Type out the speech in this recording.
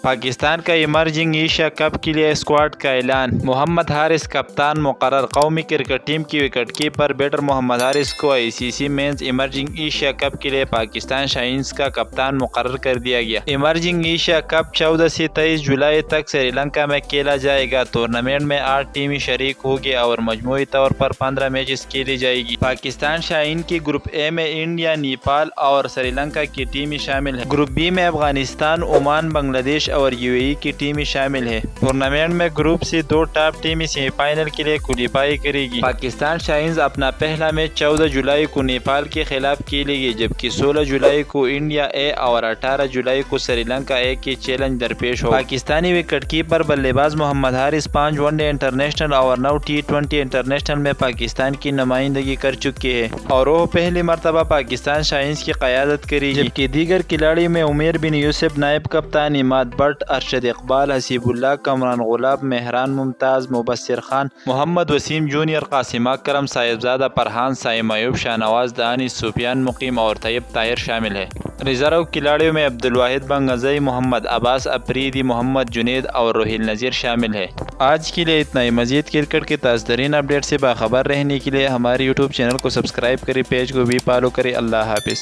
پاکستان کا emerging Asia cup کے لیے اسکواڈ کا اعلان، محمد حارث کپتان مقرر۔ قومی کرکٹ ٹیم کی wicket keeper batter Muhammad Haris کو I C C men's emerging Asia cup کے لیے پاکستان شاہینز کا کپتان مقرر کر دیا گیا۔ ایمرجنگ ایشیا کپ 14 سے 23 جولائی تک سری لنکا میں کھیلا جائے گا۔ ٹورنامنٹ میں 8 ٹیمیں شریک ہوگی اور مجموعی طور پر 15 میچز کھیلی جائے گی۔ پاکستان شاہین کی گروپ اے میں انڈیا، نیپال اور سری لنکا کی ٹیمیں شامل ہیں۔ گروپ بی میں افغانستان، عمان، بنگلہ دیش اور یو اے ای کی ٹیمیں شامل ہیں۔ ٹورنامنٹ میں گروپ سے 2 ٹاپ ٹیمیں سیمی فائنل کے لیے کوالیفائی کرے گی۔ پاکستان شاہینز اپنا پہلا میچ 14 جولائی کو نیپال کے خلاف کھیلے گی، جبکہ 16 جولائی کو انڈیا اے اور 18 جولائی کو سری لنکا اے کے چیلنج درپیش ہو۔ پاکستانی وکٹ کیپر بلے باز محمد حارث 5 ون ڈے انٹرنیشنل اور 9 T20 انٹرنیشنل میں پاکستان کی نمائندگی کر چکے ہیں اور وہ پہلی مرتبہ پاکستان شاہینز کی قیادت کرے گی، جبکہ دیگر کھلاڑیوں میں عمیر بن یوسف نائب کپتان، عماد بٹ، ارشد اقبال، حسیب اللہ، کمران غلاب، مہران ممتاز، مبشر خان، محمد وسیم جونیئر، قاسم اکرم، صاحبزادہ فرحان، سائم ایوب، شاہنواز دانش، سفیان مقیم اور طیب طاہر شامل ہیں۔ ریزرو کھلاڑیوں میں عبدالواحد بنگزئی، محمد عباس افریدی، محمد جنید اور روہیل نذیر شامل ہیں۔ آج کے لیے اتنا ہی۔ مزید کرکٹ کے تازہ ترین اپڈیٹ سے باخبر رہنے کے لیے ہمارے یوٹیوب چینل کو سبسکرائب کریں، پیج کو بھی فالو کریں۔ اللہ حافظ۔